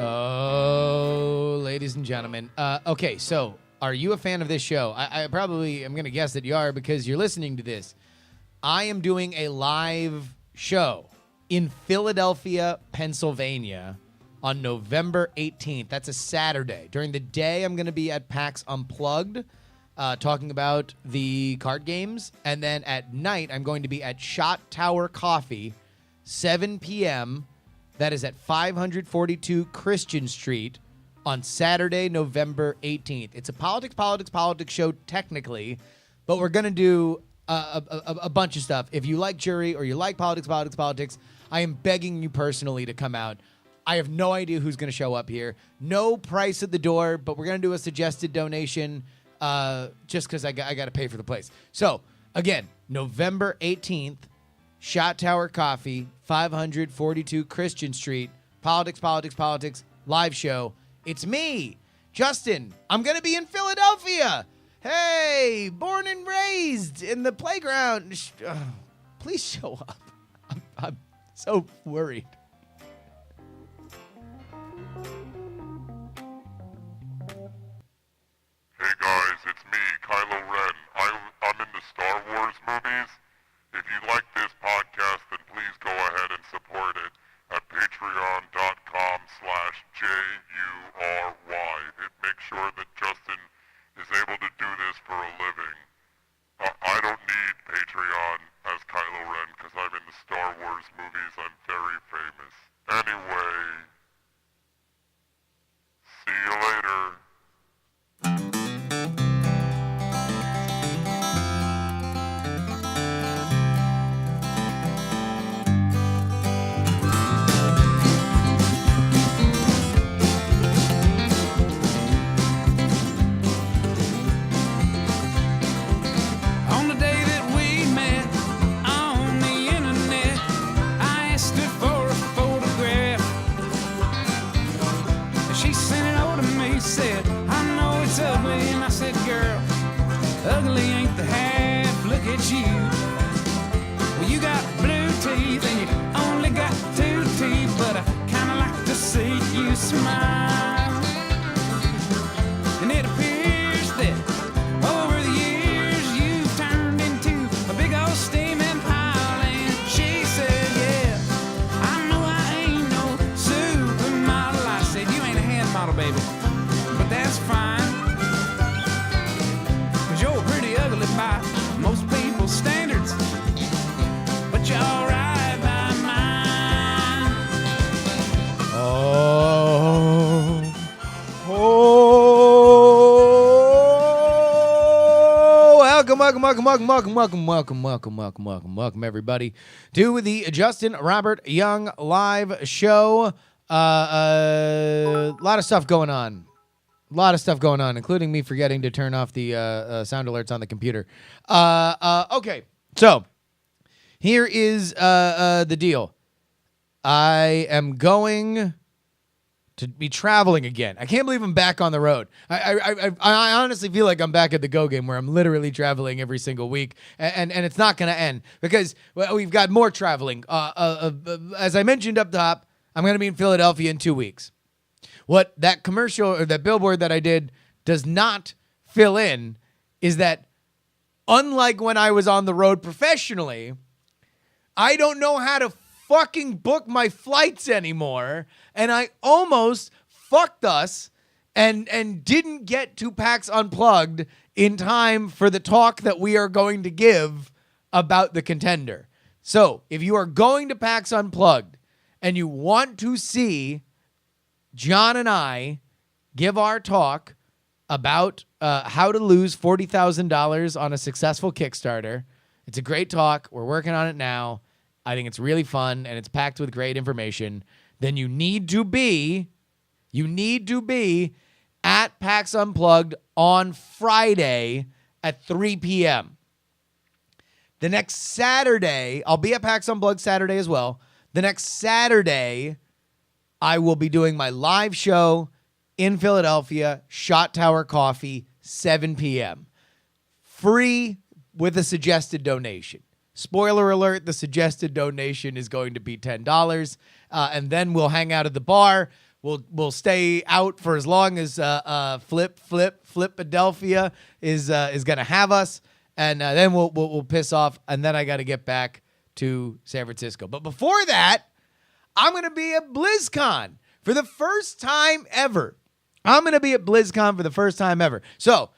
Oh, ladies and gentlemen. Okay, so are you a fan of this show? I probably am going to guess that you are because you're listening to this. I am doing a live show in Philadelphia, Pennsylvania on November 18th. That's a Saturday. During the day, I'm going to be at PAX Unplugged talking about the card games. And then at night, I'm going to be at Shot Tower Coffee, 7 p.m., that is at 542 Christian Street on Saturday, November 18th. It's a politics show technically, but we're going to do a bunch of stuff. If you like JuRY or you like politics, I am begging you personally to come out. I have no idea who's going to show up here. No price at the door, but we're going to do a suggested donation just because I got to pay for the place. So, again, November 18th, Shot Tower Coffee, 542 Christian Street, politics, live show. It's me, Justin. I'm going to be in Philadelphia. Hey, born and raised in the playground. Please show up. I'm so worried. Hey guys, it's me, Kylo Ren. I'm in the Star Wars movies. If you like this podcast, then please go ahead and support it at patreon.com/JuRY. It makes sure that Justin is able to do this for a living. I don't need Patreon as Kylo Ren because I'm in the Star Wars movies. I'm very famous. Anyway, see you later. Ugly ain't the half, look at you. Well, you got blue teeth and you only got 2 teeth, but I kinda like to see you smile. And it appears that over the years you've turned into a big old steaming pile. And she said, yeah, I know I ain't no supermodel. I said, you ain't a hand model, baby, but that's fine. By most people's standards, but you're all right by mine. Welcome, everybody, to the Justin Robert Young live show. A lot of stuff going on. Including me forgetting to turn off the sound alerts on the computer. Okay, so here is the deal. I am going to be traveling again. I can't believe I'm back on the road. I honestly feel like I'm back at the Go Game where I'm literally traveling every single week, and it's not going to end because we've got more traveling. As I mentioned up top, I'm going to be in Philadelphia in 2 weeks. What that commercial or that billboard that I did does not fill in is that unlike when I was on the road professionally, I don't know how to fucking book my flights anymore. And I almost fucked us and didn't get to PAX Unplugged in time for the talk that we are going to give about the contender. So if you are going to PAX Unplugged and you want to see John and I give our talk about how to lose $40,000 on a successful Kickstarter. It's a great talk. We're working on it now. I think it's really fun, and it's packed with great information. Then you need to be at PAX Unplugged on Friday at 3 p.m. The next Saturday, I'll be at PAX Unplugged Saturday as well. The next Saturday, I will be doing my live show in Philadelphia, Shot Tower Coffee, 7 p.m. Free with a suggested donation. Spoiler alert, the suggested donation is going to be $10. And then we'll hang out at the bar. We'll stay out for as long as Philadelphia is gonna have us, and then we'll piss off, and then I got to get back to San Francisco. But before that, I'm gonna be at BlizzCon for the first time ever. So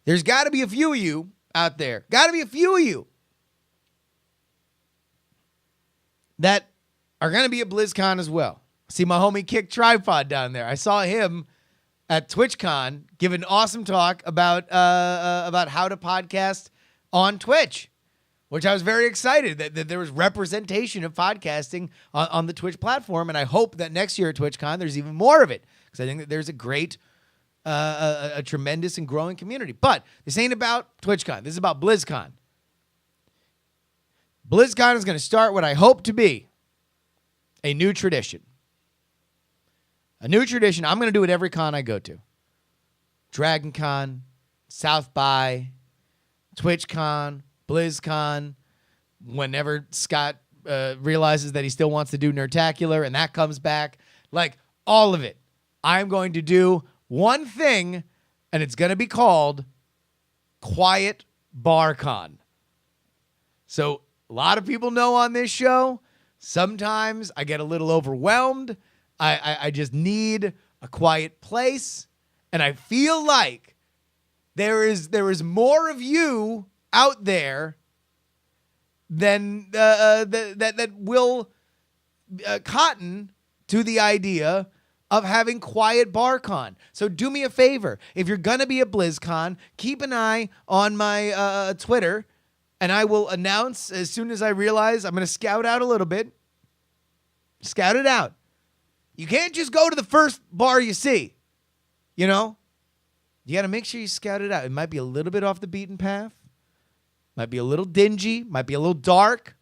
there's got to be a few of you out there. Got to be a few of you that are going to be at BlizzCon as well. See my homie Kick Tripod down there. I saw him at TwitchCon give an awesome talk about how to podcast on Twitch, which I was very excited that there was representation of podcasting on the Twitch platform. And I hope that next year at TwitchCon, there's even more of it, because I think that there's a great, a tremendous and growing community. But this ain't about TwitchCon. This is about BlizzCon. BlizzCon is going to start what I hope to be a new tradition. A new tradition. I'm going to do it every con I go to. Dragon Con, South by, TwitchCon, BlizzCon. Whenever Scott realizes that he still wants to do Nerdtacular and that comes back. Like, all of it. I'm going to do one thing, and it's going to be called Quiet Bar Con. So a lot of people know on this show, sometimes I get a little overwhelmed. I just need a quiet place, and I feel like there is more of you out there than that will cotton to the idea of having Quiet Bar Con. So do me a favor. If you're going to be at BlizzCon, keep an eye on my Twitter, and I will announce as soon as I realize I'm going to scout out a little bit. Scout it out. You can't just go to the first bar you see, you know? You got to make sure you scout it out. It might be a little bit off the beaten path. Might be a little dingy. Might be a little dark.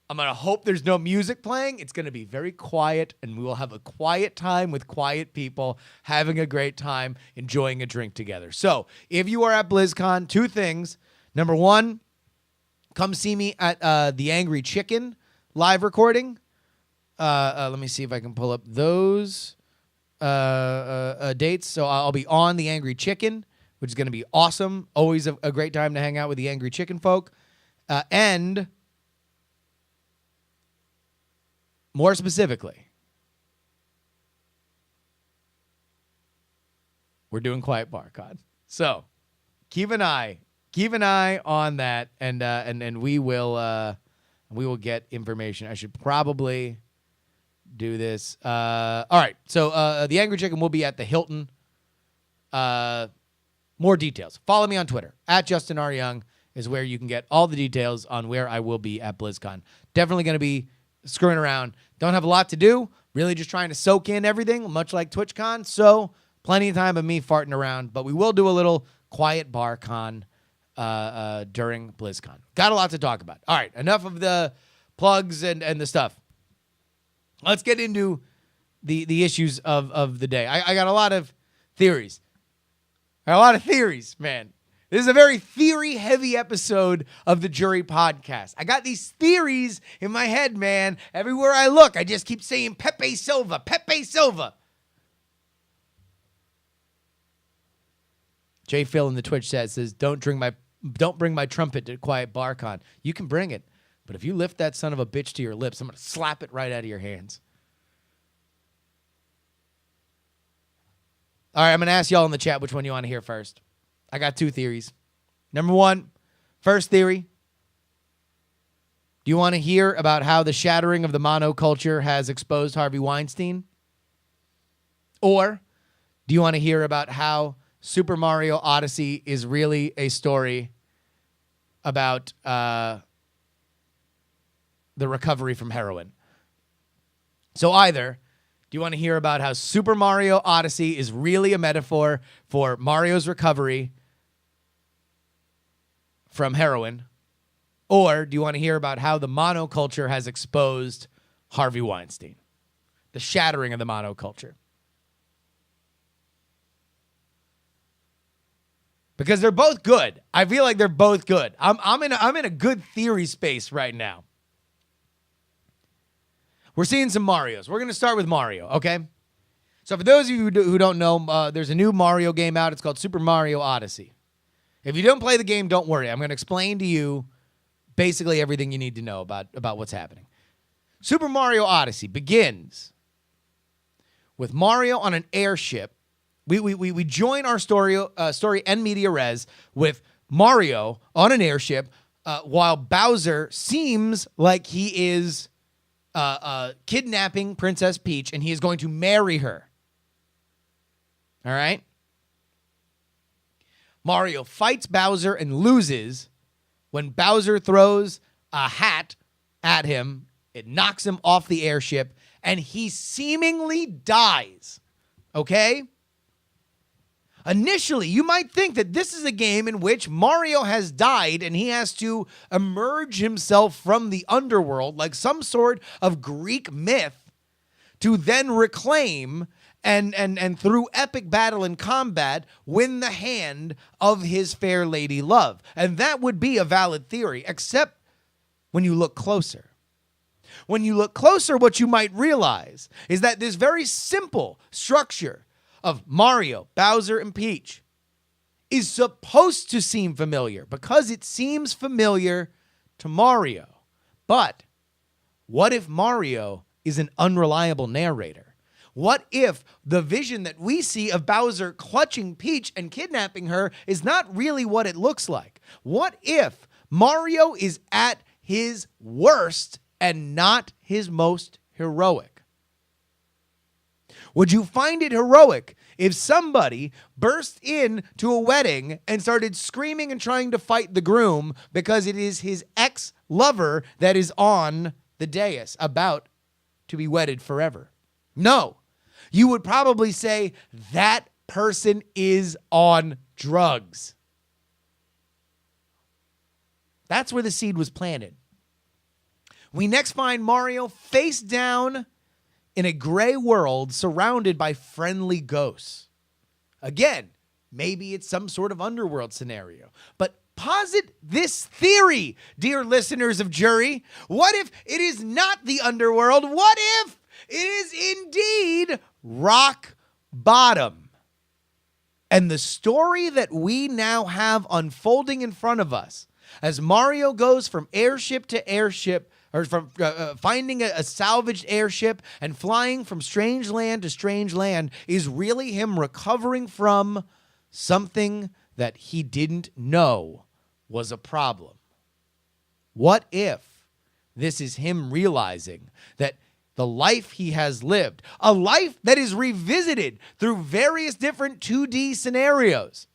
I'm going to hope there's no music playing. It's going to be very quiet, and we will have a quiet time with quiet people, having a great time, enjoying a drink together. So if you are at BlizzCon, two things. Number one, come see me at the Angry Chicken live recording. Let me see if I can pull up those dates. So I'll be on the Angry Chicken, which is going to be awesome. Always a great time to hang out with the Angry Chicken folk. And more specifically, we're doing Quiet Bar Con. So keep an eye on that, and we will get information. I should probably do this. All right. So the Angry Chicken will be at the Hilton. More details. Follow me on Twitter. At Justin R. Young is where you can get all the details on where I will be at BlizzCon. Definitely going to be screwing around. Don't have a lot to do. Really just trying to soak in everything, much like TwitchCon. So plenty of time of me farting around. But we will do a little Quiet Bar Con during BlizzCon. Got a lot to talk about. All right. Enough of the plugs and the stuff. Let's get into the issues of the day. I got a lot of theories. Man. This is a very theory-heavy episode of the JuRY podcast. I got these theories in my head, man. Everywhere I look, I just keep saying Pepe Silva, Pepe Silva. J. Phil in the Twitch chat says, don't bring my trumpet to Quiet Bar Con. You can bring it, but if you lift that son of a bitch to your lips, I'm going to slap it right out of your hands. All right, I'm going to ask y'all in the chat which one you want to hear first. I got two theories. Number one, first theory. Do you want to hear about how the shattering of the monoculture has exposed Harvey Weinstein? Or do you want to hear about how Super Mario Odyssey is really a story about the recovery from heroin? So either, do you want to hear about how Super Mario Odyssey is really a metaphor for Mario's recovery from heroin? Or do you want to hear about how the monoculture has exposed Harvey Weinstein? The shattering of the monoculture. Because they're both good. I feel like they're both good. I'm in a good theory space right now. we're seeing some Marios. We're going to start with Mario, okay? So for those of you who don't know, there's a new Mario game out. It's called Super Mario Odyssey. If you don't play the game, don't worry. I'm going to explain to you basically everything you need to know about what's happening. Super Mario Odyssey begins with Mario on an airship. We join our story and media res with Mario on an airship while Bowser seems like he is kidnapping Princess Peach and he is going to marry her. All right? Mario fights Bowser and loses when Bowser throws a hat at him. It knocks him off the airship, and he seemingly dies. Okay? Initially, you might think that this is a game in which Mario has died and he has to emerge himself from the underworld like some sort of Greek myth to then reclaim and through epic battle and combat, win the hand of his fair lady love. And that would be a valid theory, except when you look closer. When you look closer, what you might realize is that this very simple structure of Mario, Bowser, and Peach is supposed to seem familiar because it seems familiar to Mario. But what if Mario is an unreliable narrator? What if the vision that we see of Bowser clutching Peach and kidnapping her is not really what it looks like? What if Mario is at his worst and not his most heroic? Would you find it heroic if somebody burst into a wedding and started screaming and trying to fight the groom because it is his ex-lover that is on the dais about to be wedded forever? No. You would probably say that person is on drugs. That's where the seed was planted. We next find Mario face down in a gray world surrounded by friendly ghosts. Again, maybe it's some sort of underworld scenario. But posit this theory, dear listeners of JuRY. What if it is not the underworld? What if it is indeed rock bottom? And the story that we now have unfolding in front of us as Mario goes from airship to airship, or from finding a salvaged airship and flying from strange land to strange land, is really him recovering from something that he didn't know was a problem. What if this is him realizing that the life he has lived, a life that is revisited through various different 2D scenarios,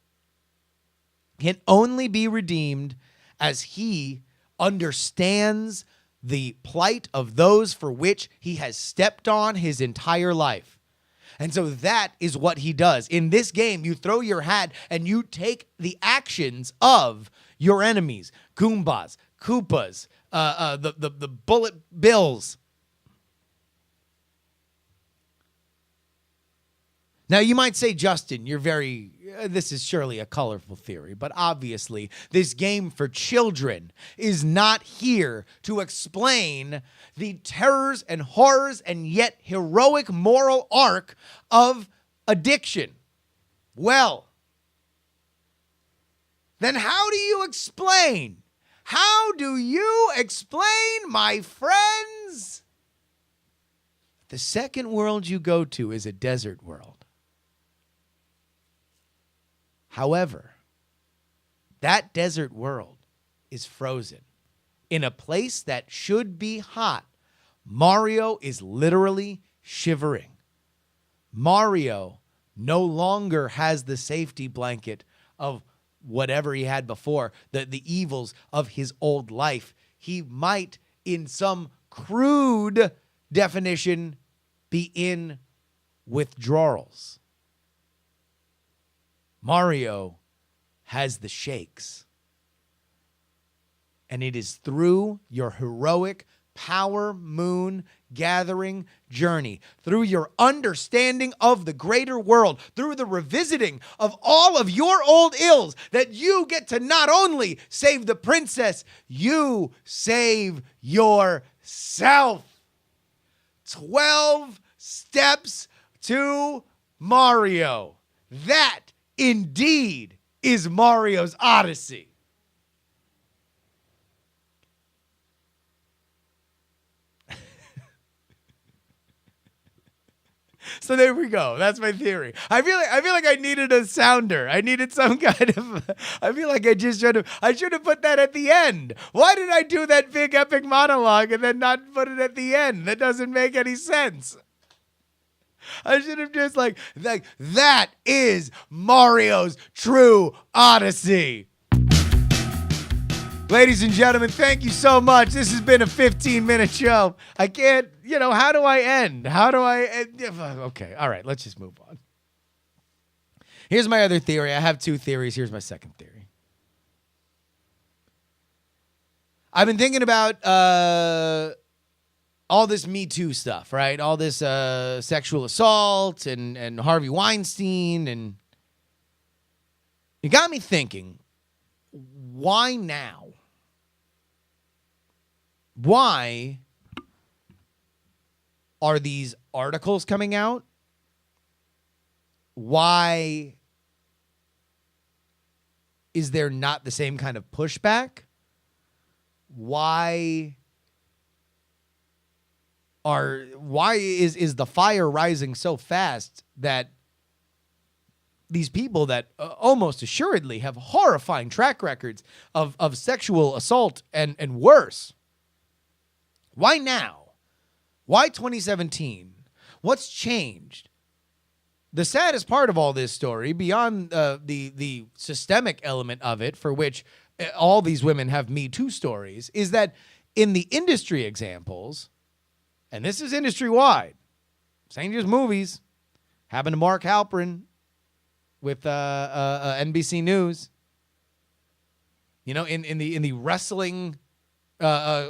can only be redeemed as he understands the plight of those for which he has stepped on his entire life. And so that is what he does. In this game, you throw your hat and you take the actions of your enemies, Goombas, Koopas, the Bullet Bills. Now, you might say, Justin, this is surely a colorful theory, but obviously this game for children is not here to explain the terrors and horrors and yet heroic moral arc of addiction. Well, then how do you explain? How do you explain, my friends? The second world you go to is a desert world. However, that desert world is frozen. In a place that should be hot, Mario is literally shivering. Mario no longer has the safety blanket of whatever he had before, the evils of his old life. He might, in some crude definition, be in withdrawals. Mario has the shakes. And it is through your heroic power moon gathering journey, through your understanding of the greater world, through the revisiting of all of your old ills, that you get to not only save the princess, you save yourself. 12 Steps to Mario. That indeed is Mario's Odyssey. So there we go. That's my theory. I feel like I needed a sounder. I needed some kind of. I feel like I should have put that at the end. Why did I do that big epic monologue and then not put it at the end? That doesn't make any sense. I should have just like that is Mario's true Odyssey. Ladies and gentlemen, thank you so much. This has been a 15-minute show. I can't, how do I end? Okay, all right, let's just move on. Here's my other theory. I have two theories. Here's my second theory. I've been thinking about all this Me Too stuff, right? All this sexual assault and Harvey Weinstein. And it got me thinking, why now? Why are these articles coming out? Why is there not the same kind of pushback? Why is the fire rising so fast that these people that almost assuredly have horrifying track records of sexual assault and worse? Why now? Why 2017? What's changed? The saddest part of all this story, beyond the systemic element of it, for which all these women have Me Too stories, is that in the industry examples, and this is industry-wide, this ain't just movies, happened to Mark Halperin with NBC News. In the wrestling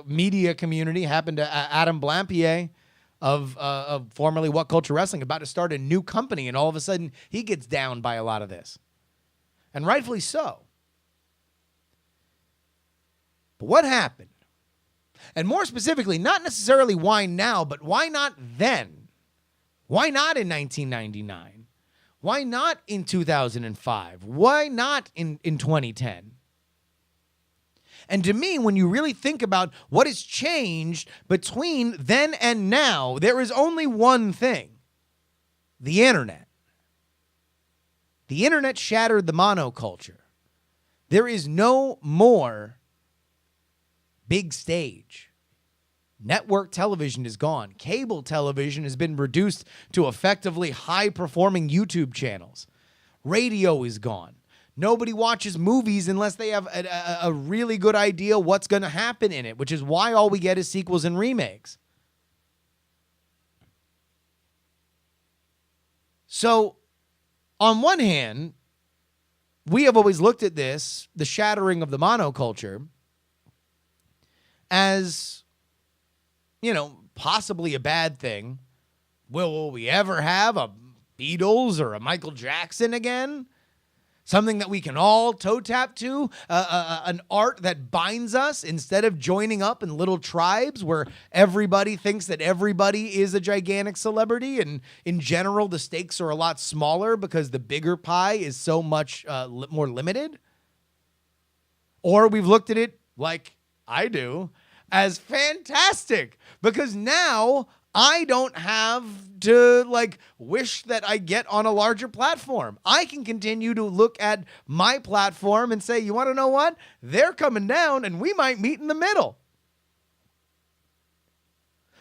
media community, happened to Adam Blampier of formerly What Culture Wrestling, about to start a new company, and all of a sudden he gets down by a lot of this, and rightfully so. But what happened? And more specifically, not necessarily why now, but why not then? Why not in 1999? Why not in 2005? Why not in 2010? And to me, when you really think about what has changed between then and now, there is only one thing: the internet. The internet shattered the monoculture. There is no more big stage. Network television is gone. Cable television has been reduced to effectively high-performing YouTube channels. Radio is gone. Nobody watches movies unless they have a really good idea what's going to happen in it, which is why all we get is sequels and remakes. So, on one hand, we have always looked at this, the shattering of the monoculture, as, possibly a bad thing. Will we ever have a Beatles or a Michael Jackson again? Something that we can all toe tap to, an art that binds us instead of joining up in little tribes where everybody thinks that everybody is a gigantic celebrity, and in general the stakes are a lot smaller because the bigger pie is so much more limited. Or we've looked at it, like I do, as fantastic, because now I don't have to wish that I get on a larger platform. I can continue to look at my platform and say, you want to know what? They're coming down and we might meet in the middle.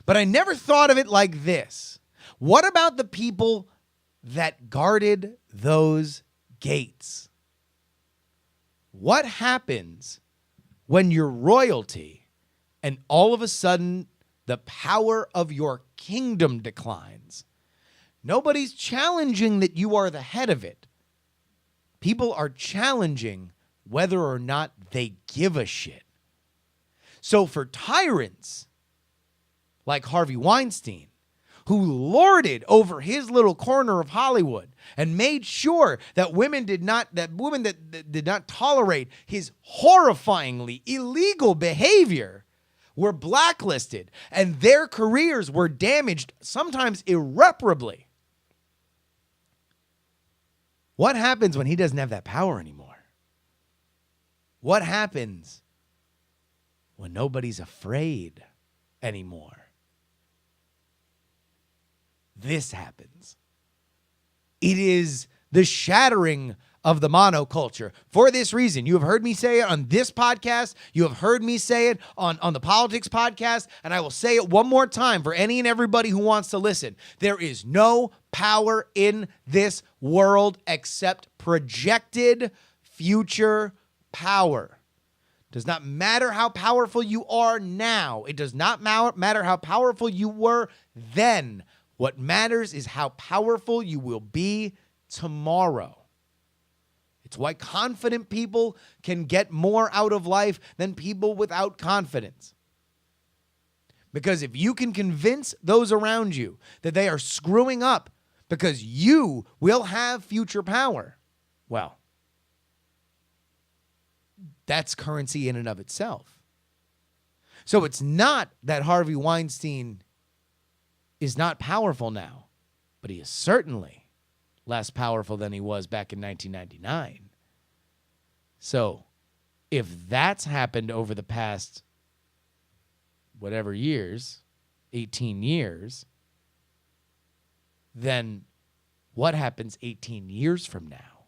But I never thought of it like this. What about the people that guarded those gates? What happens when you're royalty and all of a sudden the power of your kingdom declines? Nobody's challenging that you are the head of it. People are challenging whether or not they give a shit. So for tyrants like Harvey Weinstein, who lorded over his little corner of Hollywood and made sure that women did not tolerate his horrifyingly illegal behavior, were blacklisted and their careers were damaged, sometimes irreparably. What happens when he doesn't have that power anymore? What happens when nobody's afraid anymore? This happens. It is the shattering of the monoculture. For this reason, you have heard me say it on this podcast. You have heard me say it on the politics podcast. And I will say it one more time for any and everybody who wants to listen. There is no power in this world except projected future power. Does not matter how powerful you are now. It does not matter how powerful you were then. What matters is how powerful you will be tomorrow. It's why confident people can get more out of life than people without confidence. Because if you can convince those around you that they are screwing up because you will have future power, well, that's currency in and of itself. So it's not that Harvey Weinstein is not powerful now, but he is certainly less powerful than he was back in 1999. So if that's happened over the past whatever years, 18 years, then what happens 18 years from now?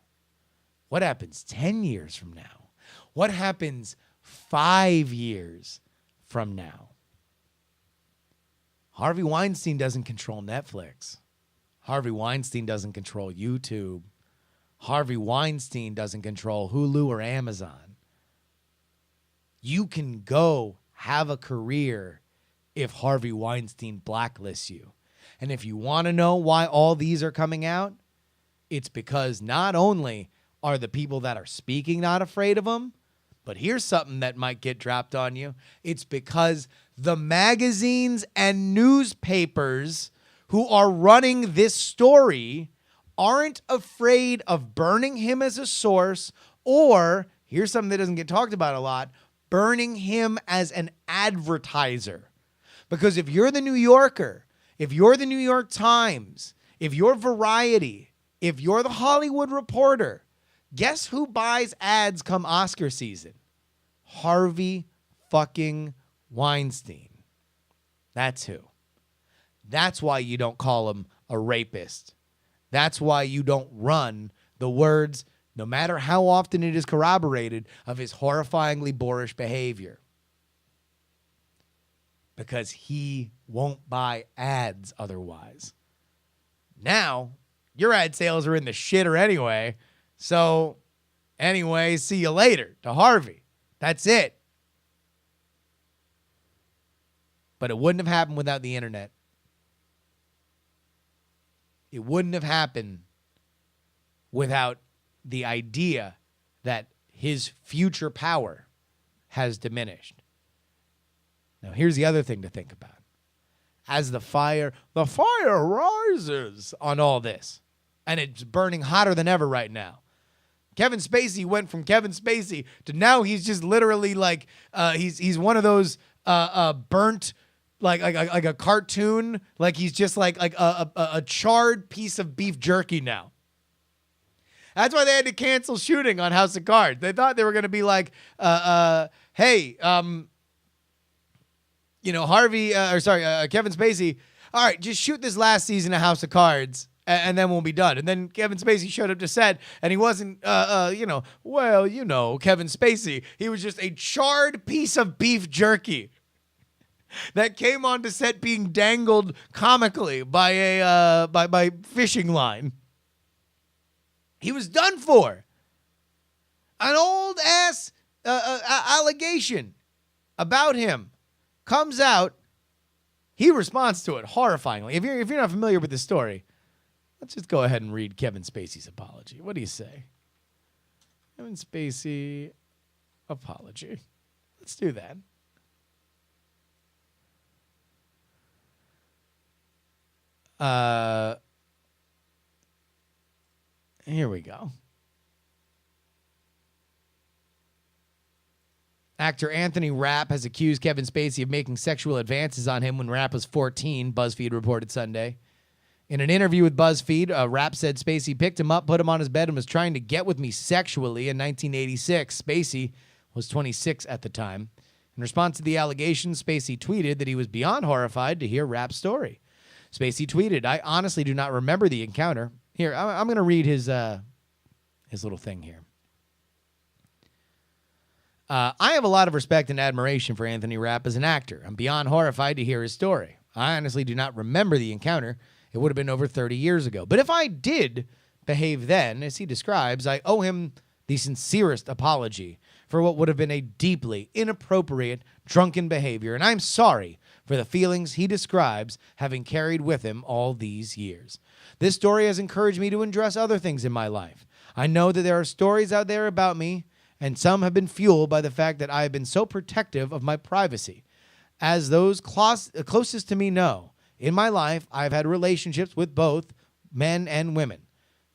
What happens 10 years from now? What happens 5 years from now? Harvey Weinstein doesn't control Netflix. Harvey Weinstein doesn't control YouTube. Harvey Weinstein doesn't control Hulu or Amazon. You can go have a career if Harvey Weinstein blacklists you. And if you want to know why all these are coming out, it's because not only are the people that are speaking not afraid of him, but here's something that might get dropped on you. It's because the magazines and newspapers who are running this story aren't afraid of burning him as a source, or, here's something that doesn't get talked about a lot, burning him as an advertiser. Because if you're the New Yorker, if you're the New York Times, if you're Variety, if you're the Hollywood Reporter, guess who buys ads come Oscar season? Harvey fucking Weinstein. That's who. That's why you don't call him a rapist. That's why you don't run the words, no matter how often it is corroborated, of his horrifyingly boorish behavior. Because he won't buy ads otherwise. Now, your ad sales are in the shitter anyway. So, anyway, see you later to Harvey. That's it. But it wouldn't have happened without the internet. It wouldn't have happened without the idea that his future power has diminished. Now, here's the other thing to think about. As the fire rises on all this, and it's burning hotter than ever right now. Kevin Spacey went from Kevin Spacey to now he's just literally like he's one of those burnt like a cartoon, like he's just like a charred piece of beef jerky now. That's why they had to cancel shooting on House of Cards. They thought they were going to be like, hey, Kevin Spacey, all right, just shoot this last season of House of Cards, and then we'll be done. And then Kevin Spacey showed up to set, and he wasn't, Kevin Spacey. He was just a charred piece of beef jerky that came onto set being dangled comically by a fishing line. He was done for. An old ass allegation about him comes out. He responds to it horrifyingly. If you're not familiar with this story, let's just go ahead and read Kevin Spacey's apology. What do you say? Kevin Spacey apology. Let's do that. Here we go. Actor Anthony Rapp has accused Kevin Spacey of making sexual advances on him when Rapp was 14, BuzzFeed reported Sunday. In an interview with BuzzFeed, Rapp said Spacey picked him up, put him on his bed, and was trying to get with me sexually in 1986. Spacey was 26 at the time. In response to the allegations, Spacey tweeted that he was beyond horrified to hear Rapp's story. Spacey tweeted, "I honestly do not remember the encounter." Here, I'm going to read his little thing here. I have a lot of respect and admiration for Anthony Rapp as an actor. I'm beyond horrified to hear his story. I honestly do not remember the encounter. It would have been over 30 years ago. But if I did behave then, as he describes, I owe him the sincerest apology for what would have been a deeply inappropriate, drunken behavior, and I'm sorry for the feelings he describes having carried with him all these years. This story has encouraged me to address other things in my life. I know that there are stories out there about me, and some have been fueled by the fact that I have been so protective of my privacy. As those closest to me know, in my life, I've had relationships with both men and women.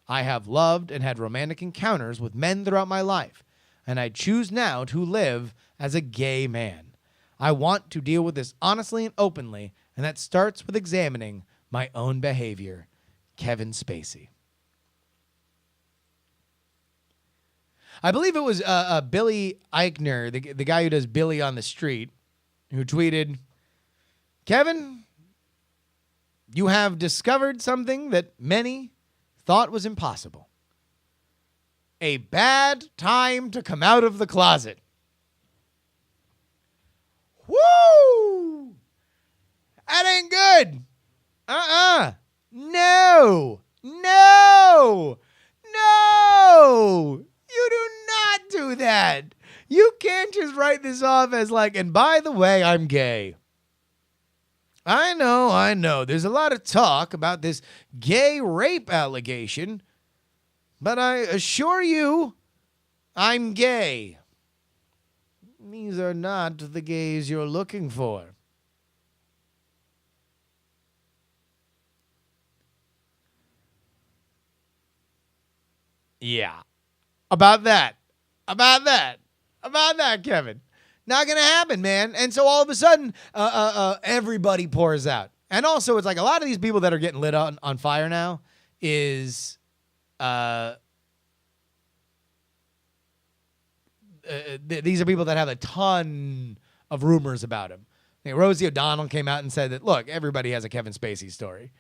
I have loved and had romantic encounters with men throughout my life, and I choose now to live as a gay man. I want to deal with this honestly and openly, and that starts with examining my own behavior. Kevin Spacey. I believe it was Billy Eichner, the guy who does Billy on the Street, who tweeted, "Kevin, you have discovered something that many thought was impossible. A bad time to come out of the closet." Woo! That ain't good. No. You do not do that. You can't just write this off as like, and by the way, I'm gay. I know. There's a lot of talk about this gay rape allegation, but I assure you, I'm gay. These are not the gays you're looking for. Yeah. About that, Kevin. Not going to happen, man. And so all of a sudden, everybody pours out. And also, it's like a lot of these people that are getting lit on fire now is these are people that have a ton of rumors about him. I mean, Rosie O'Donnell came out and said that, look, everybody has a Kevin Spacey story.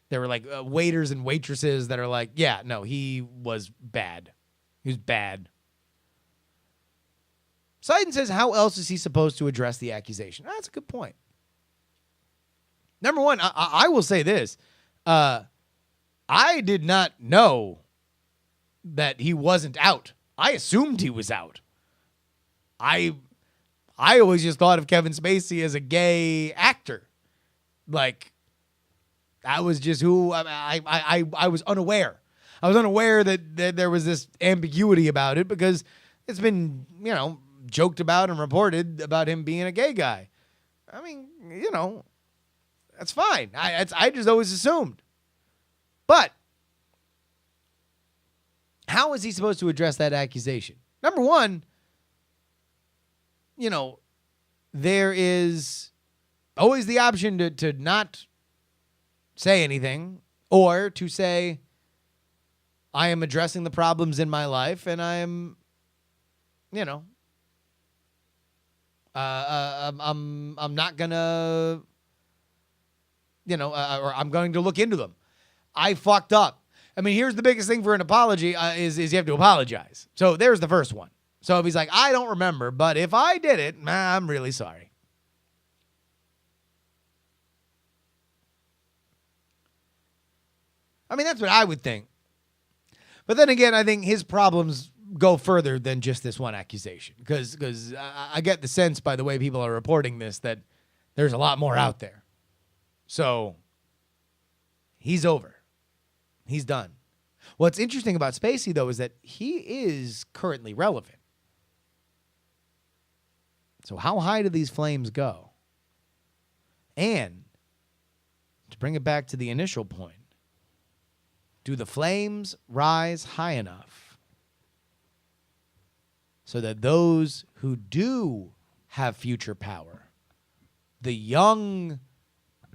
There were like waiters and waitresses that are like, yeah, no, he was bad. He was bad. Seiden says, how else is he supposed to address the accusation? That's a good point. Number one, I will say this. I did not know that he wasn't out. I assumed he was out. I always just thought of Kevin Spacey as a gay actor. Like, that was just who I was unaware. I was unaware that there was this ambiguity about it because it's been, joked about and reported about him being a gay guy. I mean, that's fine. I just always assumed. But how is he supposed to address that accusation? Number one, there is always the option to not say anything or to say, I am addressing the problems in my life and I am, I'm not gonna, or I'm going to look into them. I fucked up. I mean, here's the biggest thing for an apology is you have to apologize. So there's the first one. So if he's like, I don't remember, but if I did it, I'm really sorry. I mean, that's what I would think. But then again, I think his problems go further than just this one accusation. Because I get the sense by the way people are reporting this that there's a lot more out there. So he's over. He's done. What's interesting about Spacey, though, is that he is currently relevant. So how high do these flames go? And to bring it back to the initial point, do the flames rise high enough so that those who do have future power. The young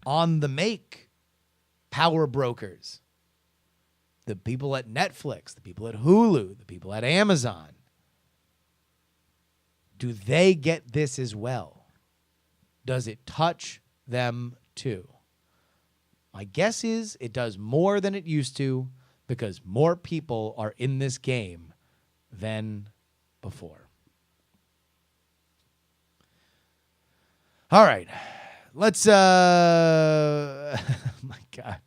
on the make power brokers. The people at Netflix, the people at Hulu, the people at Amazon. Do they get this as well? Does it touch them too? My guess is it does more than it used to because more people are in this game than before. All right. Let's oh my God.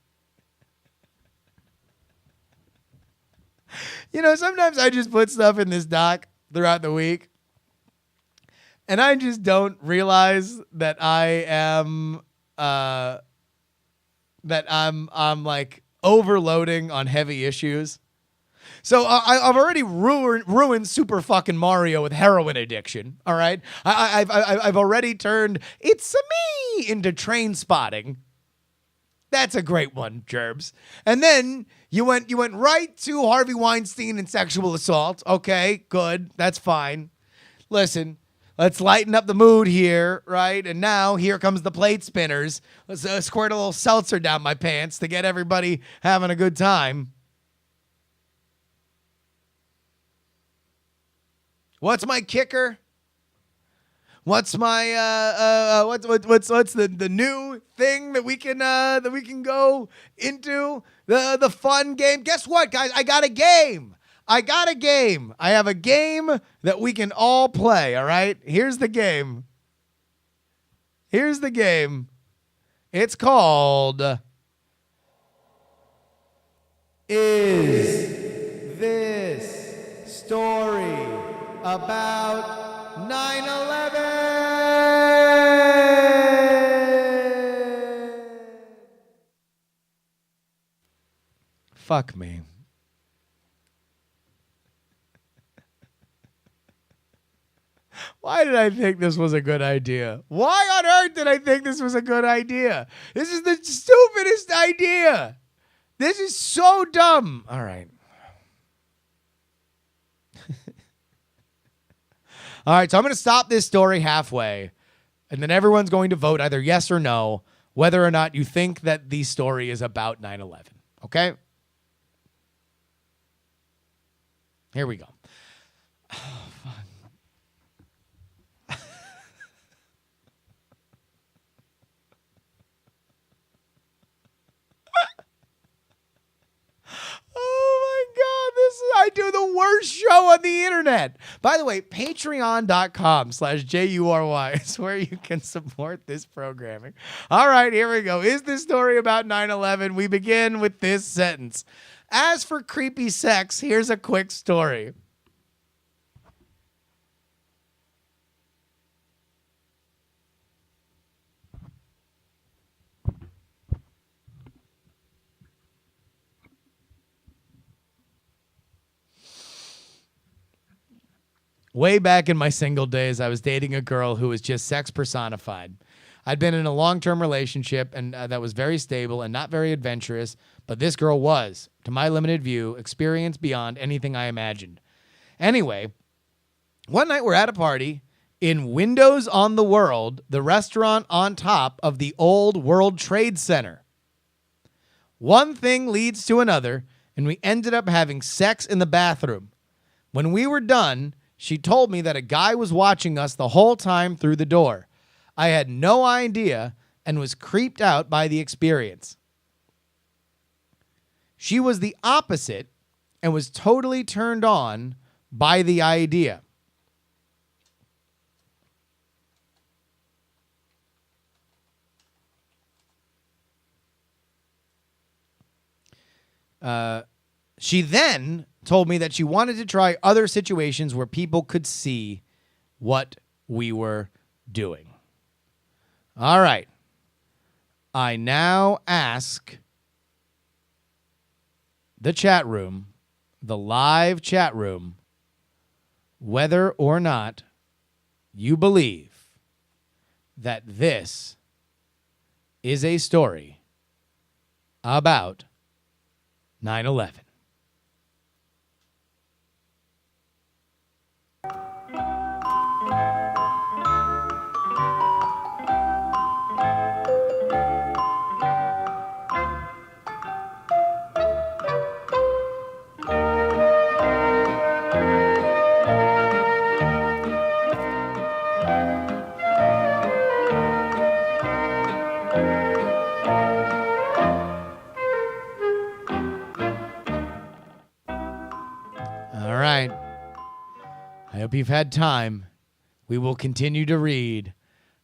You know, sometimes I just put stuff in this doc throughout the week, and I just don't realize that I'm like overloading on heavy issues. So I've already ruined Super fucking Mario with heroin addiction. All right, I've already turned It's a Me into Train Spotting. That's a great one, Gerbs. And then you went right to Harvey Weinstein and sexual assault. Okay, good. That's fine. Listen, let's lighten up the mood here, right? And now here comes the plate spinners. Let's squirt a little seltzer down my pants to get everybody having a good time. What's my kicker? What's my what's the new thing that we can go into the fun game? Guess what, guys? I got a game. I have a game that we can all play. All right. Here's the game. It's called Is This Story About 9/11? Fuck me. Why did I think this was a good idea? Why on earth did I think this was a good idea? This is the stupidest idea. This is so dumb. All right. All right, so I'm going to stop this story halfway, and then everyone's going to vote either yes or no, whether or not you think that the story is about 9/11. Okay? Here we go. Oh, fuck. Oh my God, I do the worst show on the internet. By the way, patreon.com/JuRY is where you can support this programming. All right, here we go. Is this story about 9/11? We begin with this sentence. As for creepy sex, here's a quick story. Way back in my single days, I was dating a girl who was just sex personified. I'd been in a long-term relationship and that was very stable and not very adventurous, but this girl was, to my limited view, experience beyond anything I imagined. Anyway, one night we're at a party in Windows on the World, the restaurant on top of the old World Trade Center. One thing leads to another, and we ended up having sex in the bathroom. When we were done, she told me that a guy was watching us the whole time through the door. I had no idea and was creeped out by the experience. She was the opposite and was totally turned on by the idea. She then told me that she wanted to try other situations where people could see what we were doing. All right. I now ask the chat room, the live chat room, whether or not you believe that this is a story about 9/11. All right. I hope you've had time. We will continue to read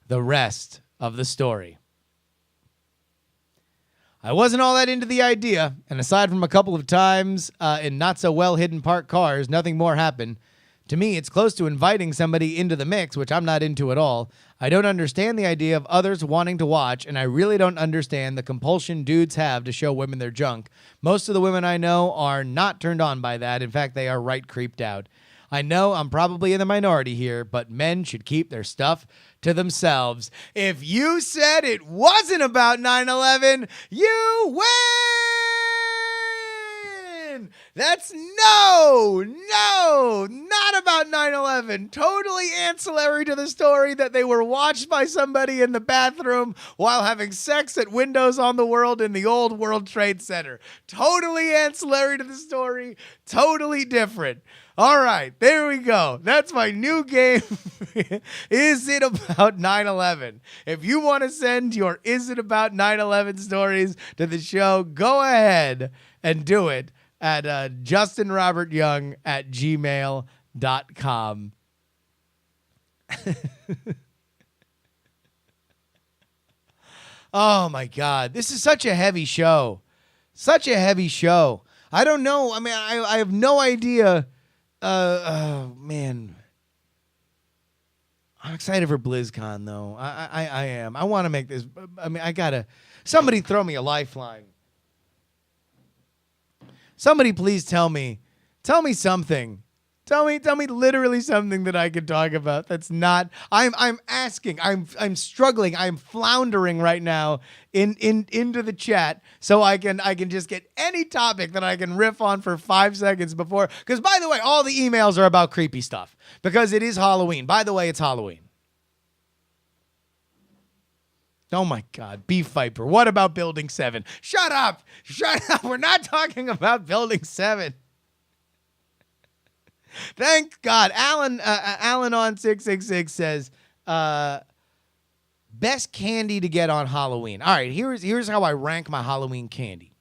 the rest of the story. I wasn't all that into the idea, and aside from a couple of times in not-so-well-hidden parked cars, nothing more happened. To me, it's close to inviting somebody into the mix, which I'm not into at all. I don't understand the idea of others wanting to watch, and I really don't understand the compulsion dudes have to show women their junk. Most of the women I know are not turned on by that. In fact, they are right creeped out. I know I'm probably in the minority here, but men should keep their stuff to themselves. If you said it wasn't about 9/11, you win! That's no, not about 9/11. Totally ancillary to the story that they were watched by somebody in the bathroom while having sex at Windows on the World in the old World Trade Center. Totally ancillary to the story, totally different. All right, there we go. That's my new game. Is it about 9/11? If you want to send your Is It About 9/11 stories to the show, go ahead and do it at justinrobertyoung@gmail.com. Oh, my God. This is such a heavy show. Such a heavy show. I don't know. I mean, I have no idea. Oh, man. I'm excited for BlizzCon, though. I am. I want to make this. I mean, somebody throw me a lifeline. Somebody please tell me something. Tell me literally something that I could talk about. That's not. I'm asking. I'm struggling. I'm floundering right now into the chat so I can just get any topic that I can riff on for 5 seconds before. Because by the way, all the emails are about creepy stuff because it is Halloween. By the way, it's Halloween. Oh my God, Beef Viper. What about Building 7? Shut up. We're not talking about Building 7. Thank God. Alan on 666 says, best candy to get on Halloween. All right, here's how I rank my Halloween candy.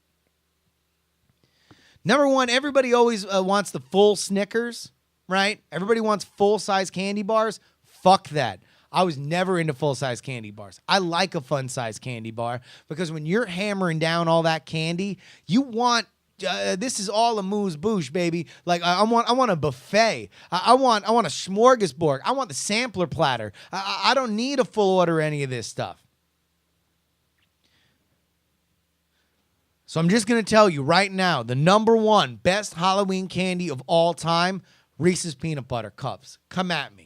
Number one, everybody always wants the full Snickers, right? Everybody wants full-size candy bars. Fuck that. I was never into full-size candy bars. I like a fun-size candy bar because when you're hammering down all that candy, you want this is all amuse-bouche, baby. Like I want a buffet. I want a smorgasbord. I want the sampler platter. I don't need a full order of any of this stuff. So I'm just gonna tell you right now, the number one best Halloween candy of all time, Reese's Peanut Butter Cups. Come at me.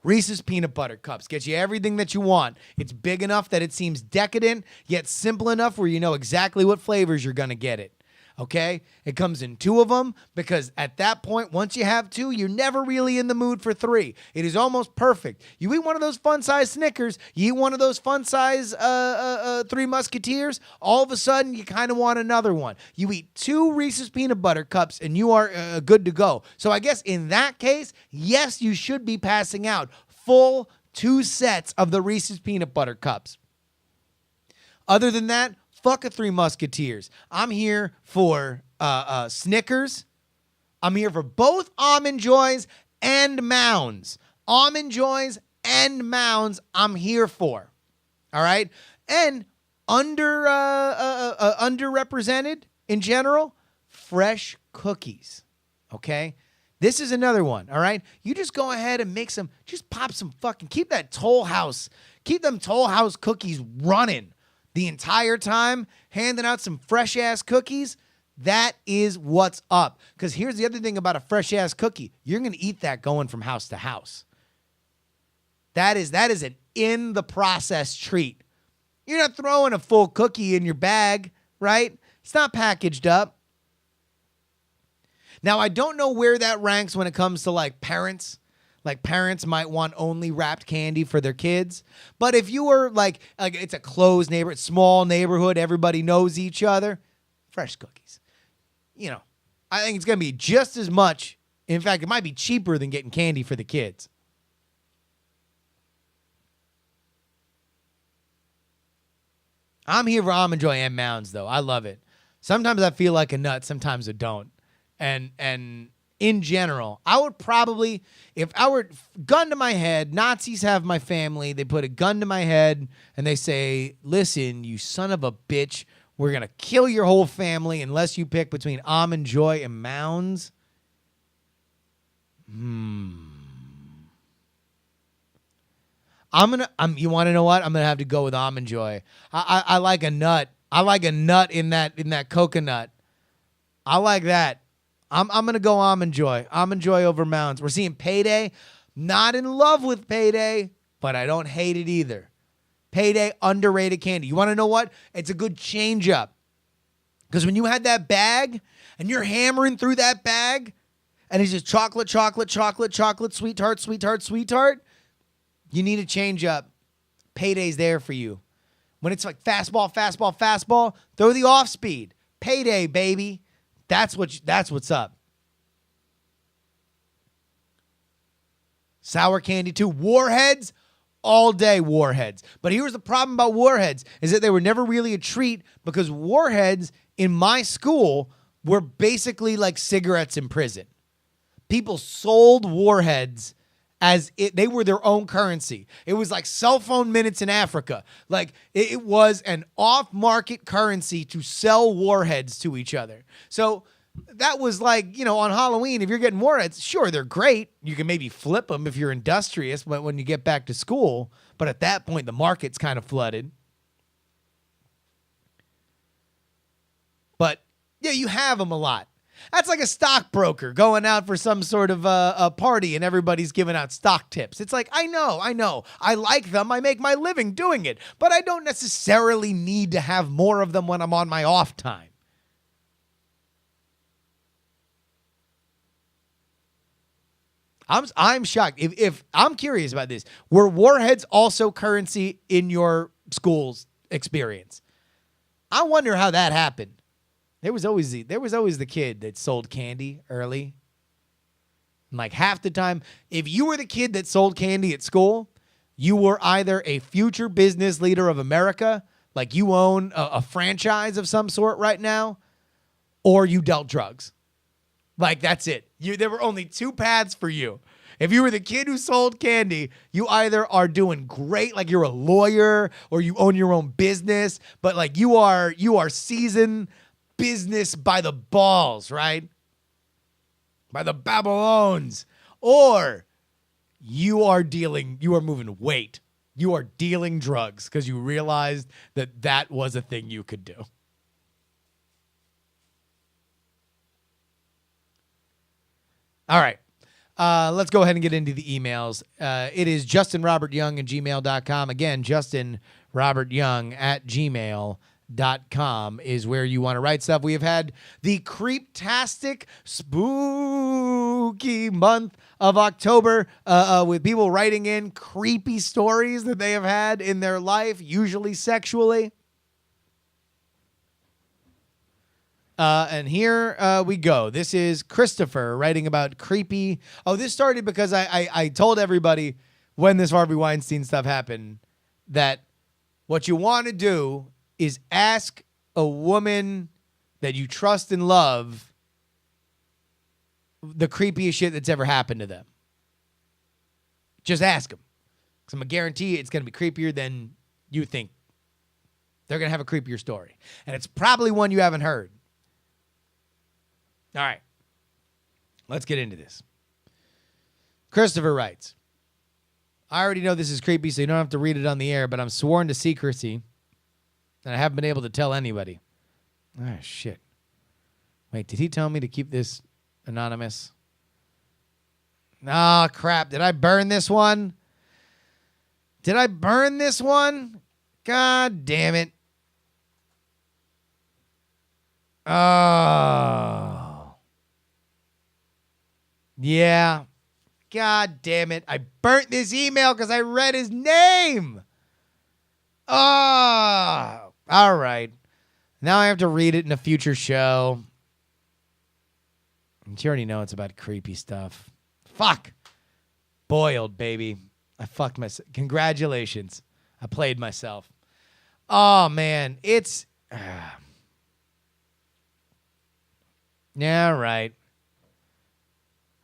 Reese's Peanut Butter Cups. Gets you everything that you want. It's big enough that it seems decadent, yet simple enough where you know exactly what flavors you're going to get it. Okay? It comes in 2 of them because at that point, once you have 2, you're never really in the mood for 3. It is almost perfect. You eat one of those fun-size Snickers, you eat one of those fun-size 3 Musketeers, all of a sudden, you kind of want another one. You eat 2 Reese's Peanut Butter Cups, and you are good to go. So I guess in that case, yes, you should be passing out full 2 sets of the Reese's Peanut Butter Cups. Other than that, fuck a 3 Musketeers. I'm here for Snickers. I'm here for both Almond Joys and Mounds. Almond Joys and Mounds I'm here for. All right? And underrepresented in general, fresh cookies. Okay? This is another one, all right? You just go ahead and make some, just pop some fucking, keep them Toll House cookies running the entire time, handing out some fresh-ass cookies. That is what's up. Because here's the other thing about a fresh-ass cookie. You're going to eat that going from house to house. That is an in-the-process treat. You're not throwing a full cookie in your bag, right? It's not packaged up. Now, I don't know where that ranks when it comes to, like, parents. Like, parents might want only wrapped candy for their kids. But if you were, like it's a closed neighborhood, small neighborhood, everybody knows each other, fresh cookies. You know, I think it's going to be just as much. In fact, it might be cheaper than getting candy for the kids. I'm here for Almond Joy and Mounds, though. I love it. Sometimes I feel like a nut. Sometimes I don't. And in general, I would probably, if I were gun to my head, Nazis have my family. They put a gun to my head and they say, listen, you son of a bitch, we're going to kill your whole family unless you pick between Almond Joy and Mounds. You want to know what? I'm going to have to go with Almond Joy. I like a nut. I like a nut in that coconut. I like that. I'm going to go Almond Joy. Almond Joy over Mounds. We're seeing Payday. Not in love with Payday, but I don't hate it either. Payday, underrated candy. You want to know what? It's a good change up. Because when you had that bag and you're hammering through that bag and it's just chocolate, chocolate, chocolate, chocolate, sweet tart, sweet tart, sweet tart, you need a change up. Payday's there for you. When it's like fastball, fastball, fastball, throw the off speed. Payday, baby. That's what's up. Sour candy too. Warheads, all day Warheads. But here's the problem about Warheads is that they were never really a treat because Warheads in my school were basically like cigarettes in prison. People sold Warheads as they were their own currency. It was like cell phone minutes in Africa. Like it was an off-market currency to sell warheads to each other. So that was like, on Halloween, if you're getting warheads, sure, they're great. You can maybe flip them if you're industrious, but when you get back to school, but at that point, the market's kind of flooded. But yeah, you have them a lot. That's like a stockbroker going out for some sort of a party and everybody's giving out stock tips. It's like, I know. I like them. I make my living doing it. But I don't necessarily need to have more of them when I'm on my off time. I'm shocked. If I'm curious about this, were warheads also currency in your school's experience? I wonder how that happened. There was always the kid that sold candy early. And like half the time, if you were the kid that sold candy at school, you were either a future business leader of America, like you own a franchise of some sort right now, or you dealt drugs. Like that's it. There were only two paths for you. If you were the kid who sold candy, you either are doing great, like you're a lawyer, or you own your own business, but like you are seasoned business by the balls, right? By the Babylons. Or you are moving weight. You are dealing drugs because you realized that was a thing you could do. All right. Let's go ahead and get into the emails. It is justinrobertyoung@gmail.com. Again, justinrobertyoung@gmail.com is where you want to write stuff. We have had the creeptastic, spooky month of October with people writing in creepy stories that they have had in their life, usually sexually. And here we go. This is Christopher writing about creepy. Oh, this started because I told everybody when this Harvey Weinstein stuff happened that what you want to do is ask a woman that you trust and love the creepiest shit that's ever happened to them. Just ask them. Because I'm going to guarantee you it's going to be creepier than you think. They're going to have a creepier story. And it's probably one you haven't heard. All right. Let's get into this. Christopher writes, I already know this is creepy, so you don't have to read it on the air, but I'm sworn to secrecy, and I haven't been able to tell anybody. Oh, shit. Wait, did he tell me to keep this anonymous? Oh, crap. Did I burn this one? God damn it. Oh. Yeah. God damn it. I burnt this email because I read his name. Oh. All right. Now I have to read it in a future show. You already know it's about creepy stuff. Fuck. Boiled, baby. I fucked myself. Congratulations. I played myself. Oh man, it's yeah, right.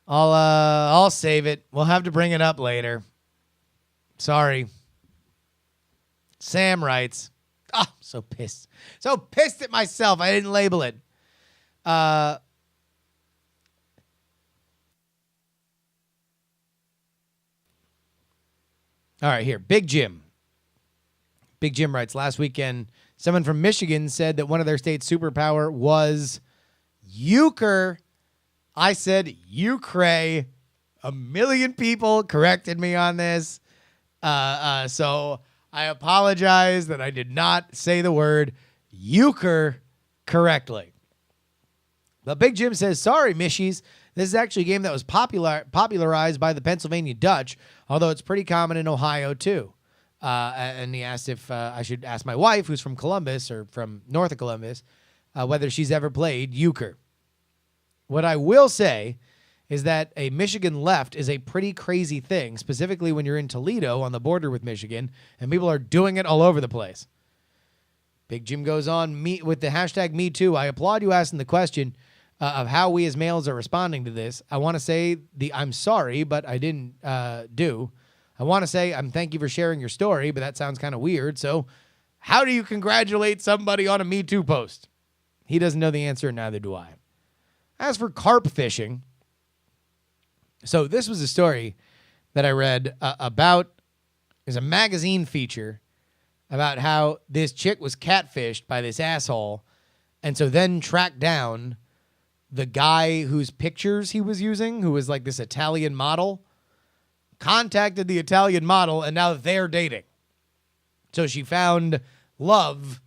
I'll save it. We'll have to bring it up later. Sorry. Sam writes, so pissed. So pissed at myself. I didn't label it. All right, here. Big Jim. Big Jim writes, last weekend, someone from Michigan said that one of their state's superpower was euchre. I said Ukraine. A million people corrected me on this. So I apologize that I did not say the word euchre correctly. But Big Jim says, sorry, Mishies. This is actually a game that was popularized by the Pennsylvania Dutch, although it's pretty common in Ohio, too. And he asked if I should ask my wife, who's from Columbus, or from north of Columbus, whether she's ever played euchre. What I will say is that a Michigan left is a pretty crazy thing, specifically when you're in Toledo on the border with Michigan, and people are doing it all over the place. Big Jim goes on with the hashtag #MeToo. I applaud you asking the question of how we as males are responding to this. I want to say I'm sorry, but I didn't do. I want to say thank you for sharing your story, but that sounds kind of weird. So how do you congratulate somebody on a Me Too post? He doesn't know the answer, and neither do I. As for carp fishing, so this was a story that I read about, is a magazine feature about how this chick was catfished by this asshole, and so then tracked down the guy whose pictures he was using, who was like this Italian model, contacted the Italian model, and now they're dating. So she found love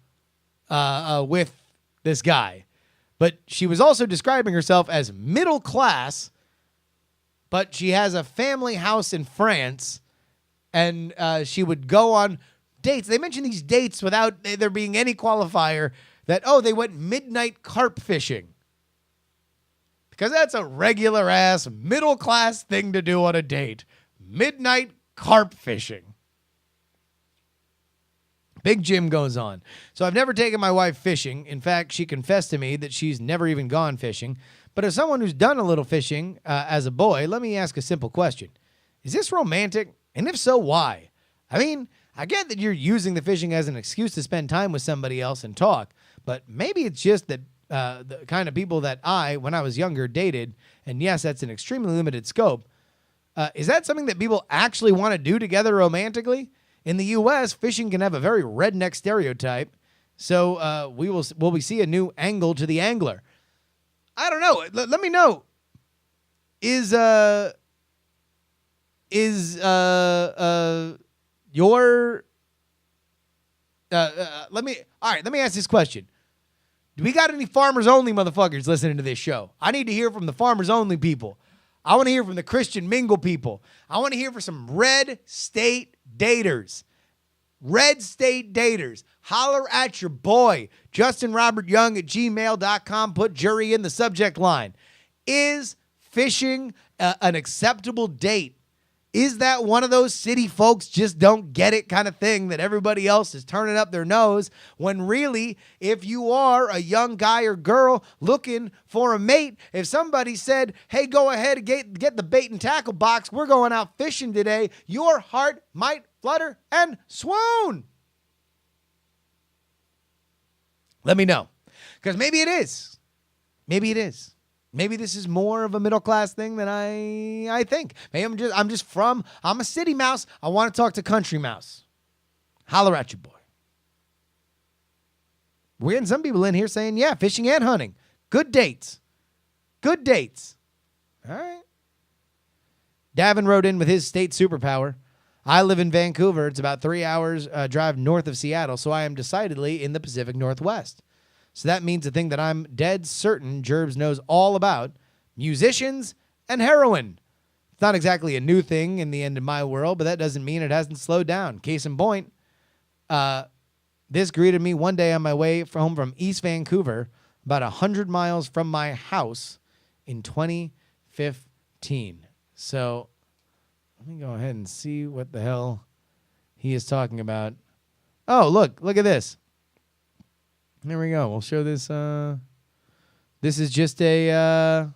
with this guy. But she was also describing herself as middle class, but she has a family house in France, and she would go on dates. They mentioned these dates without there being any qualifier that, they went midnight carp fishing. Because that's a regular-ass, middle-class thing to do on a date. Midnight carp fishing. Big Jim goes on. So I've never taken my wife fishing. In fact, she confessed to me that she's never even gone fishing. But as someone who's done a little fishing as a boy, let me ask a simple question. Is this romantic? And if so, why? I mean, I get that you're using the fishing as an excuse to spend time with somebody else and talk, but maybe it's just that the kind of people that when I was younger, dated, and yes, that's an extremely limited scope. Is that something that people actually want to do together romantically? In the U.S., fishing can have a very redneck stereotype, so will we see a new angle to the angler? I don't know. Let me know. Let me ask this question. Do we got any farmers only motherfuckers listening to this show? I need to hear from the farmers only people. I want to hear from the Christian mingle people. I want to hear from some red state daters. Red state daters. Holler at your boy, JustinRobertYoung@gmail.com. Put JuRY in the subject line. Is fishing an acceptable date? Is that one of those city folks just don't get it kind of thing that everybody else is turning up their nose, when really, if you are a young guy or girl looking for a mate, if somebody said, hey, go ahead and get the bait and tackle box, we're going out fishing today, your heart might flutter and swoon. Let me know, because maybe it is. Maybe it is. Maybe this is more of a middle-class thing than I think. Maybe I'm a city mouse. I want to talk to country mouse. Holler at you, boy. We're getting some people in here saying, yeah, fishing and hunting. Good dates. Good dates. All right. Davin wrote in with his state superpower. I live in Vancouver. It's about 3 hours drive north of Seattle, so I am decidedly in the Pacific Northwest. So that means the thing that I'm dead certain Gerbs knows all about, musicians and heroin. It's not exactly a new thing in the end of my world, but that doesn't mean it hasn't slowed down. Case in point, this greeted me one day on my way home from East Vancouver, about 100 miles from my house in 2015. So let me go ahead and see what the hell he is talking about Oh, look at this. There we go. We'll show this. This is just a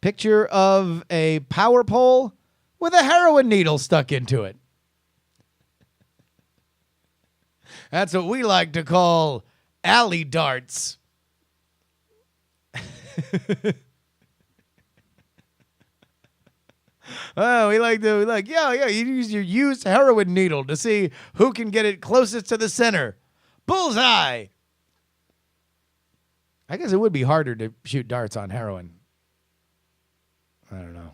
picture of a power pole with a heroin needle stuck into it. That's what we like to call alley darts. Oh, you use your used heroin needle to see who can get it closest to the center. Bullseye. I guess it would be harder to shoot darts on heroin. I don't know.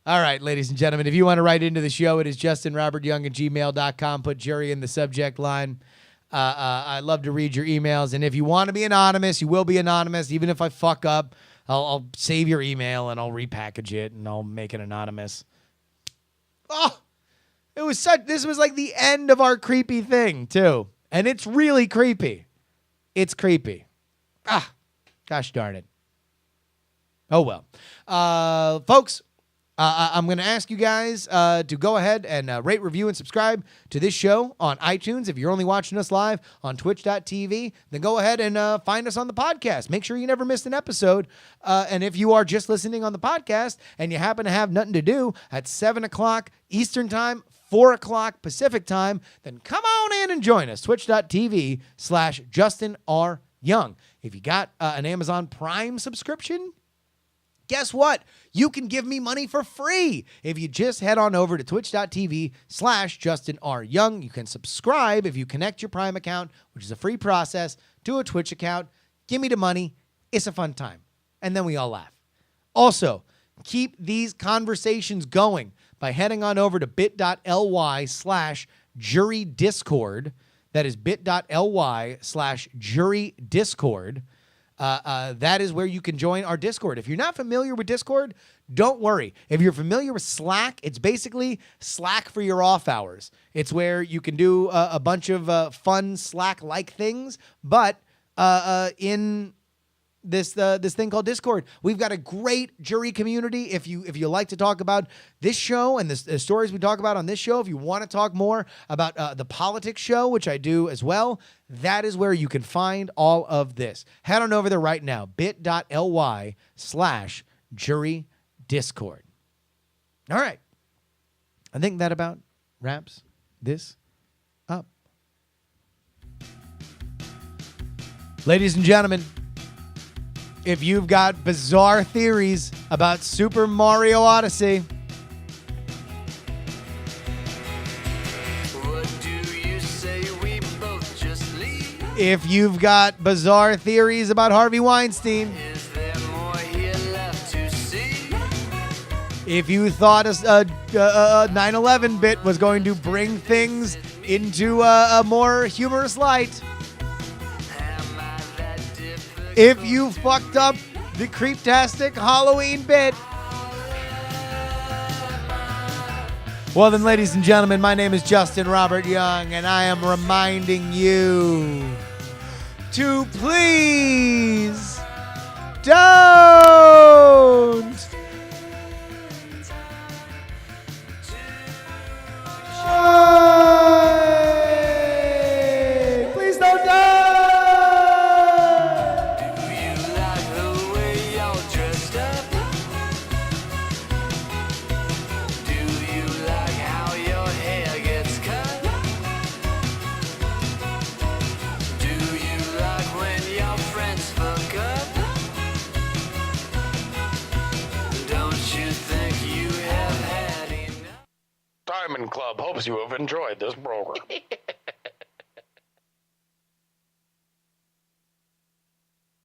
All right, ladies and gentlemen, if you want to write into the show, it is justinrobertyoung@gmail.com. Put JuRY in the subject line. I love to read your emails. And if you want to be anonymous, you will be anonymous. Even if I fuck up, I'll save your email and I'll repackage it and I'll make it anonymous. Oh, this was like the end of our creepy thing, too. And it's really creepy. It's creepy. Gosh darn it. Oh, well. Folks, I'm going to ask you guys to go ahead and rate, review, and subscribe to this show on iTunes. If you're only watching us live on twitch.tv, then go ahead and find us on the podcast. Make sure you never missed an episode. And if you are just listening on the podcast and you happen to have nothing to do at 7 o'clock Eastern Time, 4 o'clock Pacific Time, then come on in and join us. Twitch.tv/JustinRYoung. If you got an Amazon Prime subscription, guess what? You can give me money for free. If you just head on over to twitch.tv/JustinRYoung, you can subscribe if you connect your Prime account, which is a free process, to a Twitch account. Give me the money. It's a fun time. And then we all laugh. Also, keep these conversations going by heading on over to bit.ly/JuRY Discord. That is bit.ly/JuRY Discord. That is where you can join our Discord. If you're not familiar with Discord, don't worry. If you're familiar with Slack, it's basically Slack for your off hours. It's where you can do a bunch of fun Slack-like things, but in this thing called Discord, we've got a great JuRY community. If you like to talk about this show and the stories we talk about on this show, if you want to talk more about the politics show, which I do as well, that is where you can find all of this. Head on over there right now, bit.ly/JuRY Discord. All right. I think that about wraps this up. Ladies and gentlemen, if you've got bizarre theories about Super Mario Odyssey, What do you say we both just leave? if you've got bizarre theories about Harvey Weinstein, Is there more here left to see? if you thought a 9/11 bit was going to bring things into a more humorous light, Am I that different? if you fucked up the creeptastic Halloween bit, well then, ladies and gentlemen, my name is Justin Robert Young, and I am reminding you to please don't die. Please don't die. Do you like the way y'all dressed up? Do you like how your hair gets cut? Do you like when your friends fuck up? Don't you think you have had enough? Diamond Club hopes you have enjoyed this program.